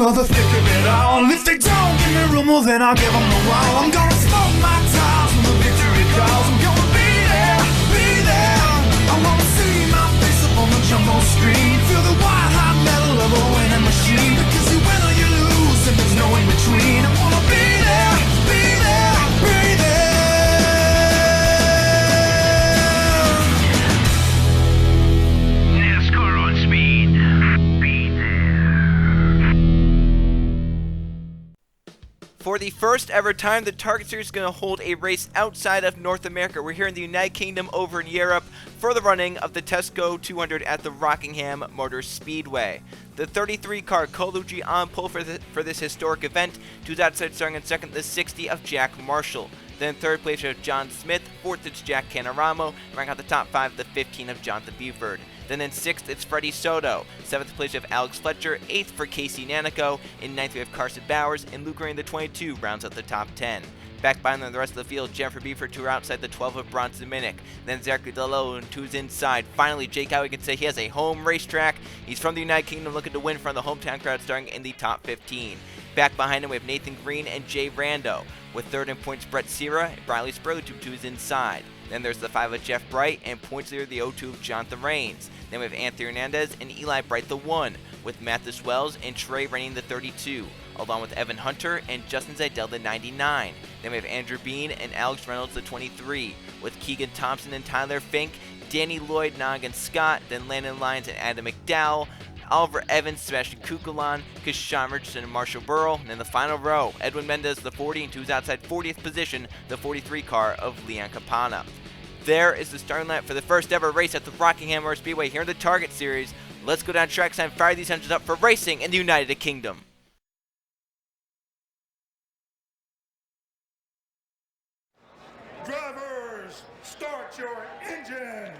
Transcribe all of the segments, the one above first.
for the thick of it all. If they don't give me room, well then I'll give them the wall. I'm gonna smoke my tires when the victory calls. I'm gonna be there, be there. I wanna see my face up on the jumbo screen. Feel the white hot metal of a winning machine. Because you win or you lose and there's no in between. I wanna be there, be there, be there. For the first ever time, the Target Series is going to hold a race outside of North America. We're here in the United Kingdom over in Europe for the running of the Tesco 200 at the Rockingham Motor Speedway. The 33 car Colucci on pole for this historic event. Two outside starting in second, the 60 of Jack Marshall. Then third place we have John Smith, fourth it's Jack Canaramo, ranking out the top five, the 15 of Jonathan Buford. Then in sixth it's Freddie Soto, seventh place we have Alex Fletcher, eighth for Casey Nanico, in ninth we have Carson Bowers, and Luke Ray in the 22 rounds out the top 10. Back behind them the rest of the field, Jennifer Buford, two are outside the 12 of Bronson Minnick. Then Zachary Dello and two's inside. Finally, Jake Howe, we can say he has a home racetrack. He's from the United Kingdom looking to win from the hometown crowd starting in the top 15. Back behind him we have Nathan Green and Jay Rando. With third in points Brett Sierra and Briley Spurley, two is inside. Then there's the 5 of Jeff Bright and points leader the 02 of Jonathan Rains. Then we have Anthony Hernandez and Eli Bright the 1, with Mathis Wells and Trey Rainey the 32, along with Evan Hunter and Justin Zidell the 99. Then we have Andrew Bean and Alex Reynolds the 23, with Keegan Thompson and Tyler Fink, Danny Lloyd, Noggin Scott, then Landon Lyons and Adam McDowell, Oliver Evans, Sebastian Kukulon, Kashawn Richardson, and Marshall Burrow. And in the final row, Edwin Mendez, the 40, and who's outside 40th position, the 43 car of Leon Campana. There is the starting lineup for the first ever race at the Rockingham Motor Speedway here in the Target Series. Let's go down track and fire these engines up for racing in the United Kingdom. Drivers, start your engines!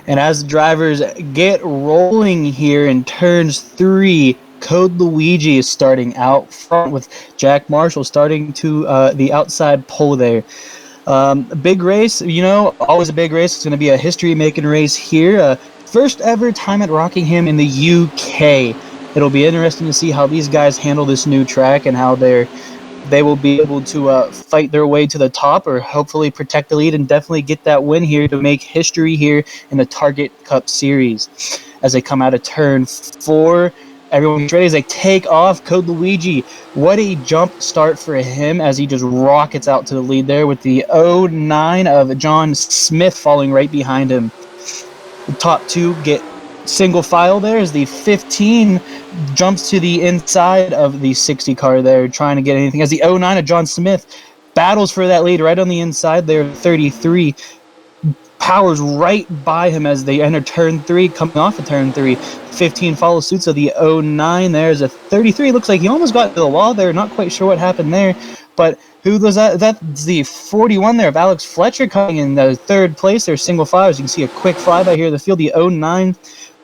And as the drivers get rolling here in turns 3, Code Luigi is starting out front with Jack Marshall starting to the outside pole there. A big race, always a big race. It's going to be a history-making race here. First ever time at Rockingham in the UK. It'll be interesting to see how these guys handle this new track and how they will be able to fight their way to the top or hopefully protect the lead and definitely get that win here to make history here in the Target Cup Series. As they come out of turn 4, everyone's ready as they take off. Code Luigi, what a jump start for him as he just rockets out to the lead there with the 09 of John Smith falling right behind him. The top two get single file there as the 15 jumps to the inside of the 60 car there trying to get anything as the 09 of John Smith battles for that lead right on the inside there. 33 powers right by him as they enter turn 3, coming off of turn 3. 15 follows suit, so the 09 there's a 33. Looks like he almost got to the wall there, not quite sure what happened there, but who was that? That's the 41 there of Alex Fletcher coming in the third place there, single file. As you can see a quick flyby here of the field, the 09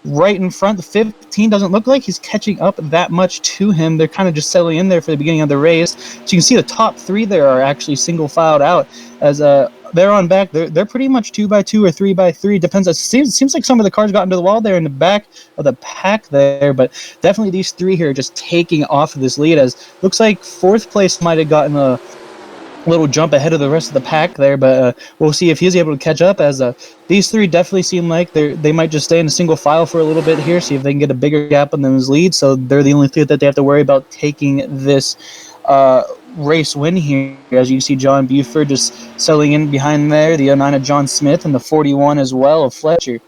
right in front. The 15 doesn't look like he's catching up that much to him. They're kind of just settling in there for the beginning of the race. So you can see the top 3 there are actually single filed out as they're on back. They're pretty much 2x2 or 3x3. Depends. It seems like some of the cars got into the wall there in the back of the pack there, but definitely these 3 here are just taking off of this lead. As looks like 4th place might have gotten a little jump ahead of the rest of the pack there, but we'll see if he's able to catch up, as these 3 definitely seem like they might just stay in a single file for a little bit here, see if they can get a bigger gap on them's lead. So they're the only 3 that they have to worry about taking this race win here. As you can see, John Buford just settling in behind there, the 09 of John Smith, and the 41 as well of Fletcher.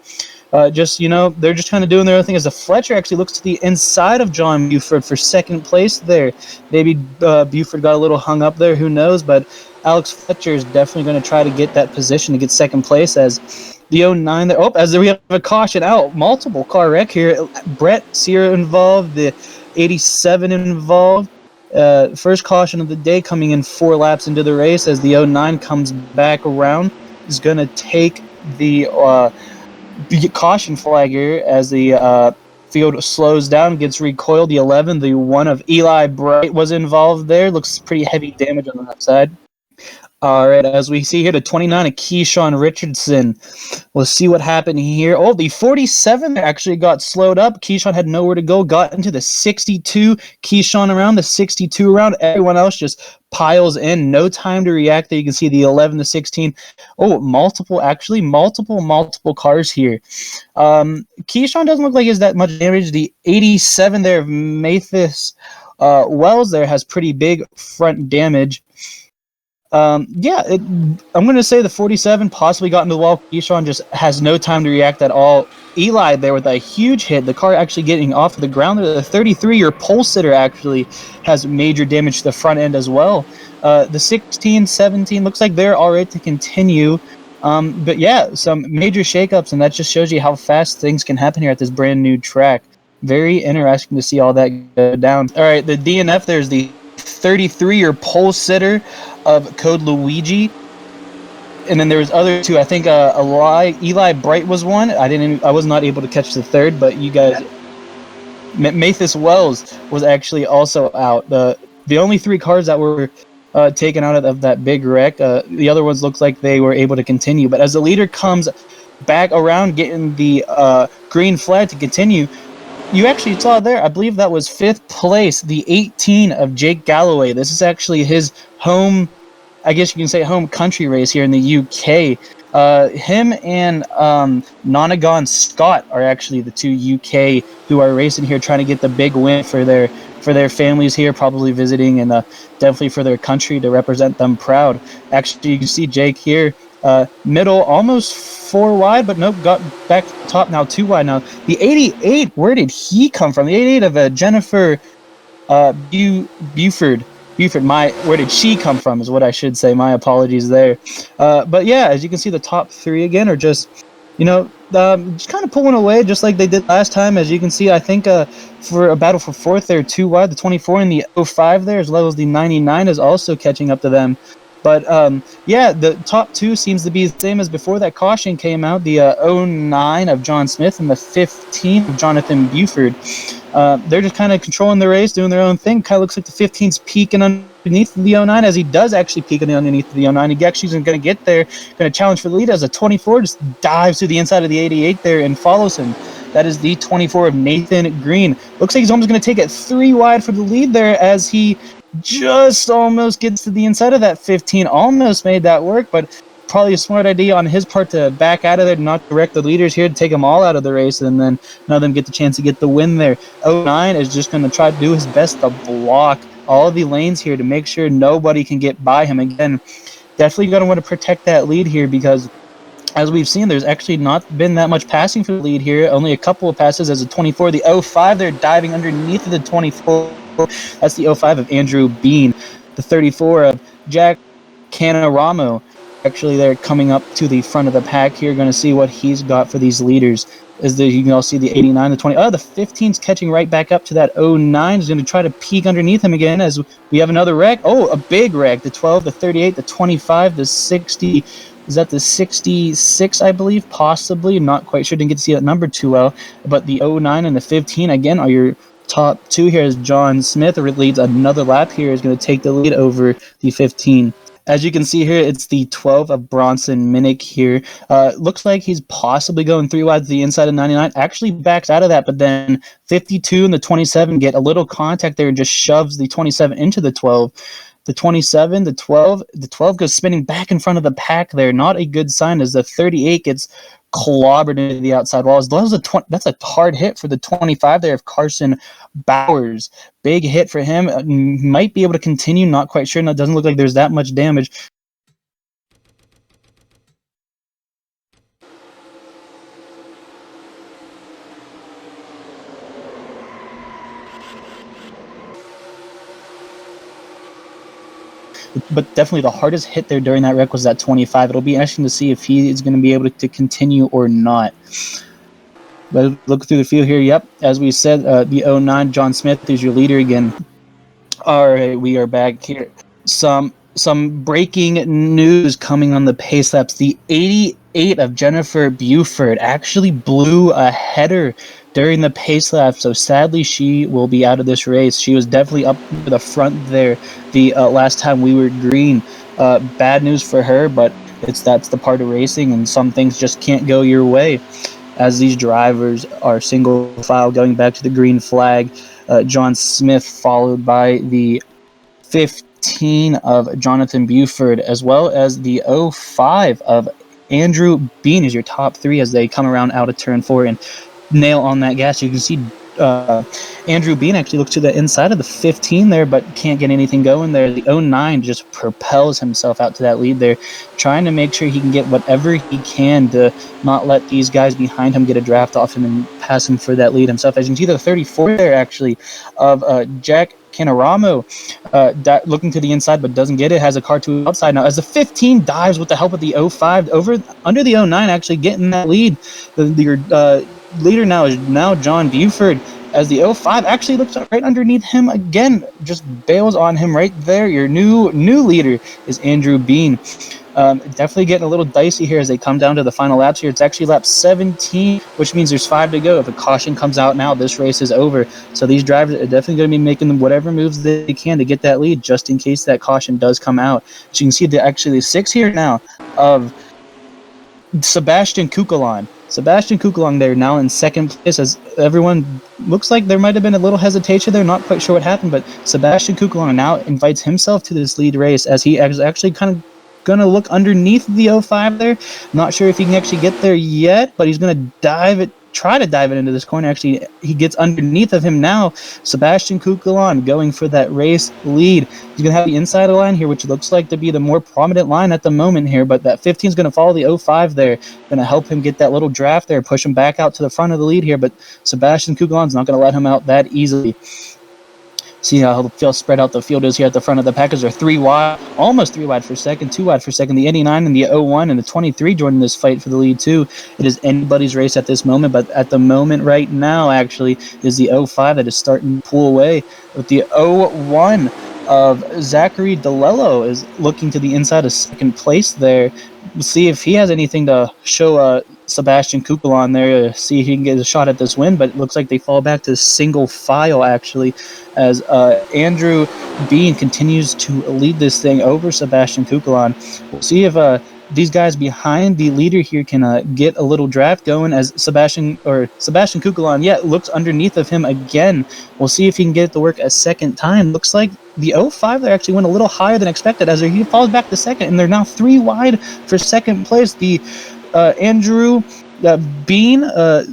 They're just kind of doing their own thing, as the Fletcher actually looks to the inside of John Buford for second place there. Maybe Buford got a little hung up there, who knows, but Alex Fletcher is definitely going to try to get that position to get second place, as the 09 there. As we have a caution out, multiple car wreck here. Brett Sierra involved, the 87 involved. First caution of the day coming in 4 laps into the race, as the 09 comes back around, is going to take the caution flag here, as the field slows down, gets recoiled. The 11, the one of Eli Bright was involved there. Looks pretty heavy damage on that side. All right, as we see here, the 29 of Keyshawn Richardson. We'll see what happened here. Oh, the 47 actually got slowed up. Keyshawn had nowhere to go, got into the 62. Keyshawn around the 62 round. Everyone else just piles in. No time to react there. You can see the 11 to 16. Oh, multiple cars here. Keyshawn doesn't look like he has that much damage. The 87 there of Mathis Wells there has pretty big front damage. I'm going to say the 47 possibly got into the wall. Keyshawn just has no time to react at all. Eli there with a huge hit. The car actually getting off the ground. The 33, your pole sitter, actually has major damage to the front end as well. The 16, 17 looks like they're all right to continue. But yeah, some major shakeups, and that just shows you how fast things can happen here at this brand new track. Very interesting to see all that go down. All right, the DNF, there's the 33, your pole sitter of Code Luigi, and then there was other two. I think Eli Bright was one. I was not able to catch the third, but you guys, Mathis Wells was actually also out. The only three cars that were taken out of that big wreck. The other ones looks like they were able to continue. But as the leader comes back around, getting the green flag to continue. You actually saw there, I believe that was 5th place, the 18 of Jake Galloway. This is actually his home, I guess you can say home country race here in the UK. Him and Nonagon Scott are actually the two UK who are racing here, trying to get the big win for their families here, probably visiting, and definitely for their country to represent them proud. Actually, you can see Jake here. Middle, almost 4 wide, but nope, got back to the top now, 2 wide now. The 88, where did he come from? The 88 of Jennifer Buford. Where did she come from is what I should say. My apologies there. But yeah, as you can see, the top 3 again are just, just kind of pulling away, just like they did last time. As you can see, I think for a battle for 4th, they're 2 wide. The 24 and the 05 there, as well as the 99 is also catching up to them. But, the top 2 seems to be the same as before that caution came out. The 09 of John Smith and the 15 of Jonathan Buford. They're just kind of controlling the race, doing their own thing. Kind of looks like the 15's peeking underneath the 09, as he does actually peek underneath the 09. He actually isn't going to get there, going to challenge for the lead, as a 24 just dives to the inside of the 88 there and follows him. That is the 24 of Nathan Green. Looks like he's almost going to take it 3 wide for the lead there, as he just almost gets to the inside of that 15. Almost made that work, but probably a smart idea on his part to back out of there, not direct the leaders here, to take them all out of the race, and then none of them get the chance to get the win there. 09 is just going to try to do his best to block all of the lanes here to make sure nobody can get by him. Again, definitely going to want to protect that lead here, because as we've seen, there's actually not been that much passing for the lead here. Only a couple of passes as a 24. The 05, they're diving underneath of the 24. That's the 05 of Andrew Bean. The 34 of Jack Canaramo. Actually, they're coming up to the front of the pack here. Going to see what he's got for these leaders. You can all see the 89, the 20. Oh, the 15's catching right back up to that 09. He's going to try to peek underneath him again, as we have another wreck. Oh, a big wreck. The 12, the 38, the 25, the 60. Is that the 66, I believe? Possibly. Not quite sure. Didn't get to see that number too well. But the 09 and the 15, again, are your top 2 here. As John Smith leads another lap here, is going to take the lead over the 15. As you can see here, it's the 12 of Bronson Minnick here. Looks like he's possibly going 3 wide to the inside of 99. Actually backs out of that, but then 52 and the 27 get a little contact there and just shoves the 27 into the 12. The 27, the 12 goes spinning back in front of the pack there. Not a good sign, as the 38 gets clobbered into the outside walls. That's a hard hit for the 25 there of Carson Bowers. Big hit for him. Might be able to continue, not quite sure. No, it doesn't look like there's that much damage. But definitely the hardest hit there during that wreck was that 25. It'll be interesting to see if he is going to be able to continue or not. But look through the field here. Yep, as we said, the 09, John Smith is your leader again. All right, we are back here. Some some breaking news coming on the pace laps. The 88 of Jennifer Buford actually blew a header during the pace lap, so sadly she will be out of this race. She was definitely up near the front there the last time we were green. Bad news for her, but that's the part of racing, and some things just can't go your way. As these drivers are single file going back to the green flag, John Smith followed by the 15 of Jonathan Buford, as well as the 05 of Andrew Bean is your top three as they come around out of turn 4 and nail on that gas. You can see Andrew Bean actually looks to the inside of the 15 there, but can't get anything going there. The 09 just propels himself out to that lead there, trying to make sure he can get whatever he can to not let these guys behind him get a draft off him and pass him for that lead himself. As you can see, the 34 there actually of Jack Canaramo looking to the inside but doesn't get it, has a car to the outside now as the 15 dives with the help of the 05 over under the 09, actually getting that lead. Your leader now is John Buford, as the 05 actually looks right underneath him again, just bails on him right there. Your new leader is Andrew Bean. Definitely getting a little dicey here as they come down to the final laps here. It's actually lap 17, which means there's 5 to go. If a caution comes out now, this race is over. So these drivers are definitely going to be making whatever moves they can to get that lead, just in case that caution does come out. So you can see the 6 here now of Sebastian Kukulon. Sebastian Kukulon there now in second place, as everyone looks like there might have been a little hesitation there, not quite sure what happened, but Sebastian Kukulon now invites himself to this lead race as he is actually kind of going to look underneath the 05 there. Not sure if he can actually get there yet, but he's going to try to dive it into this corner. Actually, he gets underneath of him now. Sebastian Kukulon going for that race lead. He's going to have the inside line here, which looks like to be the more prominent line at the moment here, but that 15 is going to follow the 05 there. Going to help him get that little draft there, push him back out to the front of the lead here, but Sebastian Kukulon's not going to let him out that easily. See how the spread out the field is here at the front of the package. They're 3 wide, almost 3 wide for second, 2 wide for second. The 89 and the 01 and the 23 joining this fight for the lead too. It is anybody's race at this moment, but at the moment right now actually is the 05 that is starting to pull away with the 01 of Zachary DeLello is looking to the inside of second place there. We'll see if he has anything to show Sebastian Kukulon there to see if he can get a shot at this win, but it looks like they fall back to single file actually as Andrew Bean continues to lead this thing over Sebastian Kukulon. We'll see if these guys behind the leader here can get a little draft going as Sebastian Kukulon, looks underneath of him again. We'll see if he can get it to work a second time. Looks like the 05 there actually went a little higher than expected as he falls back to second, and they're now 3 wide for second place. The Andrew Bean,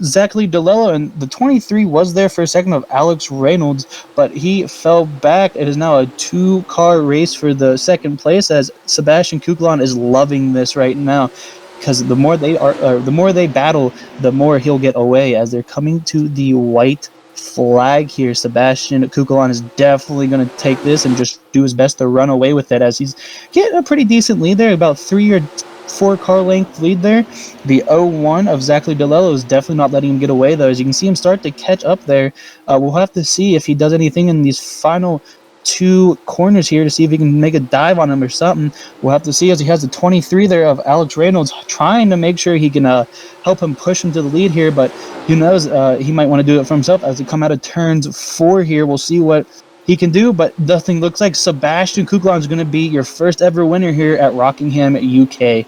Zachary DeLello, and the 23 was there for a second of Alex Reynolds, but he fell back. It is now a 2-car race for the second place as Sebastian Kukulon is loving this right now, because the more they battle, the more he'll get away as they're coming to the white flag here. Sebastian Kukulon is definitely going to take this and just do his best to run away with it as he's getting a pretty decent lead there, about 3 or 4 car length lead there. The 01 of Zachary DeLello is definitely not letting him get away though, as you can see him start to catch up there. We'll have to see if he does anything in these final 2 corners here to see if he can make a dive on him or something. We'll have to see as he has the 23 there of Alex Reynolds trying to make sure he can help him push him to the lead here, but who knows, he might want to do it for himself as they come out of turns 4 here. We'll see what he can do, but nothing looks like Sebastian Kukulon is going to be your first ever winner here at Rockingham, UK.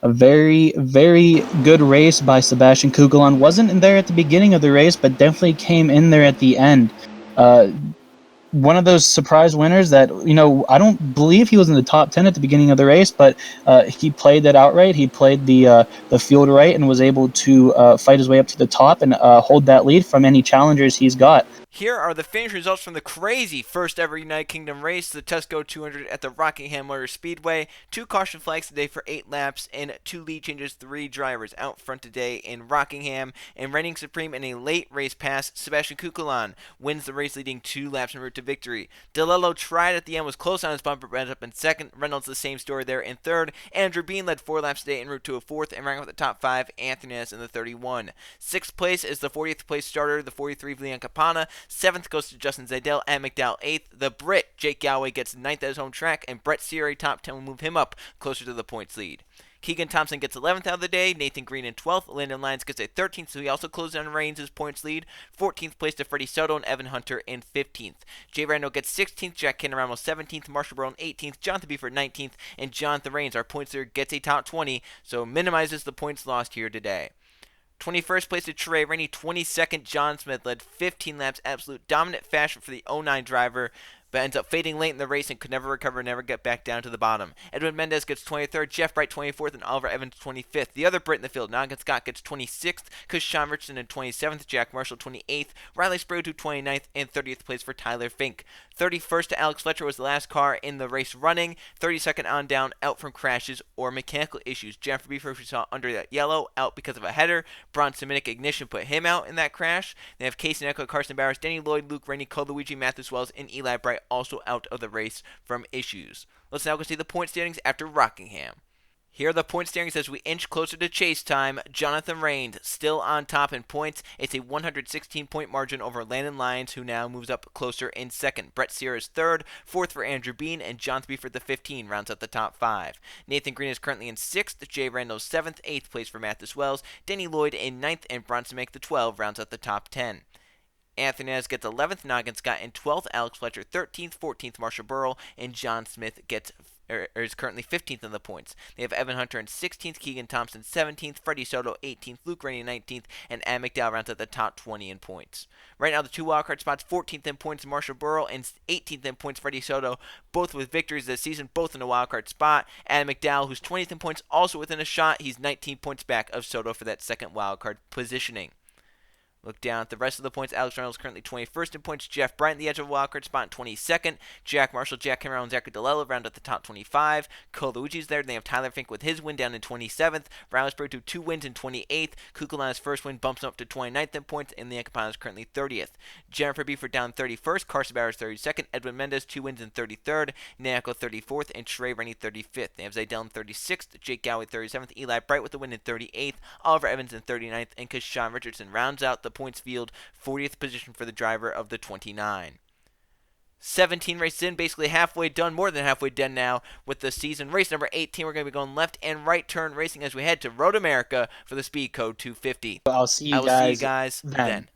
A very, very good race by Sebastian Kukulon. Wasn't in there at the beginning of the race, but definitely came in there at the end. One of those surprise winners that, I don't believe he was in the top 10 at the beginning of the race, but he played that outright. He played the field right and was able to fight his way up to the top and hold that lead from any challengers he's got. Here are the finish results from the crazy first ever United Kingdom race, the Tesco 200 at the Rockingham Motor Speedway. 2 caution flags today for 8 laps and 2 lead changes, 3 drivers out front today in Rockingham. And reigning supreme in a late race pass, Sebastian Kukulon wins the race, leading 2 laps en route to victory. DeLello tried at the end, was close on his bumper, but ended up in second. Reynolds the same story there in third. Andrew Bean led 4 laps today en route to a fourth, and ranking with the top 5, Anthony S in the 31. 6th place is the 40th place starter, the 43 of Leon Capana. 7th goes to Justin Zaydell and McDowell 8th. The Brit, Jake Galloway, gets 9th at his home track, and Brett Seary, top 10, will move him up closer to the points lead. Keegan Thompson gets 11th out of the day, Nathan Green in 12th, Landon Lyons gets a 13th, so he also closes on Reigns' points lead. 14th place to Freddie Soto and Evan Hunter in 15th. Jay Randall gets 16th, Jack Kinneramo 17th, Marshall Burrow 18th, Jonathan Beeford 19th, and Jonathan Reigns, our points leader, gets a top 20, so minimizes the points lost here today. 21st place to Trey Rainey, 22nd John Smith, led 15 laps, absolute dominant fashion for the 09 driver, but ends up fading late in the race and could never recover, never get back down to the bottom. Edwin Mendez gets 23rd, Jeff Bright 24th, and Oliver Evans 25th. The other Brit in the field, Nogin Scott, gets 26th, Sean Richardson in 27th, Jack Marshall 28th, Riley Sprague 29th, and 30th place for Tyler Fink. 31st to Alex Fletcher was the last car in the race running. 32nd on down, out from crashes or mechanical issues. Jennifer Beaver, we saw under that yellow, out because of a header. Bronson Minnick ignition put him out in that crash. They have Casey Neco, Carson Bowers, Danny Lloyd, Luke Rainey, Cole Luigi, Matthews Wells, and Eli Bright also out of the race from issues. Let's now go see the point standings after Rockingham. Here are the point standings as we inch closer to chase time. Jonathan Reigns still on top in points. It's a 116-point margin over Landon Lyons, who now moves up closer in second. Brett Sear is third, fourth for Andrew Bean, and John Beeford the 15 rounds out the top 5. Nathan Green is currently in sixth, Jay Randall 7th, 8th place for Mathis Wells, Danny Lloyd in 9th, and Bronson Make the 12 rounds out the top 10. Anthony Nez gets 11th, Noggin Scott in 12th, Alex Fletcher 13th, 14th Marshall Burrow, and John Smith is currently 15th in the points. They have Evan Hunter in 16th, Keegan Thompson 17th, Freddie Soto 18th, Luke Rainey 19th, and Adam McDowell rounds at the top 20 in points. Right now, the two wildcard spots, 14th in points Marshall Burrow and 18th in points Freddie Soto, both with victories this season, both in a wildcard spot. Adam McDowell, who's 20th in points, also within a shot. He's 19 points back of Soto for that second wildcard positioning. Look down at the rest of the points. Alex Reynolds currently 21st in points. Jeff Bryant, the edge of a wildcard spot, in 22nd. Jack Marshall, Jack Cameron, and Zachary DeLello round at the top 25. Cole Luigi's there. They have Tyler Fink with his win down in 27th. Rilesburg to 2 wins in 28th. Kukulana's first win bumps him up to 29th in points, and Leon Capano is currently 30th. Jennifer Beeford down 31st. Carson Bowers 32nd. Edwin Mendez 2 wins in 33rd. Nayako 34th, and Trey Rennie 35th. They have Zaydell in 36th. Jake Galloway 37th. Eli Bright with the win in 38th. Oliver Evans in 39th, and Kashawn Richardson rounds out the points field. 40th position for the driver of the 29. 17 races in, basically halfway done, more than halfway done now with the season. Race number 18, we're going to be going left and right turn racing as we head to Road America for the Speed Code 250. I will see you guys then.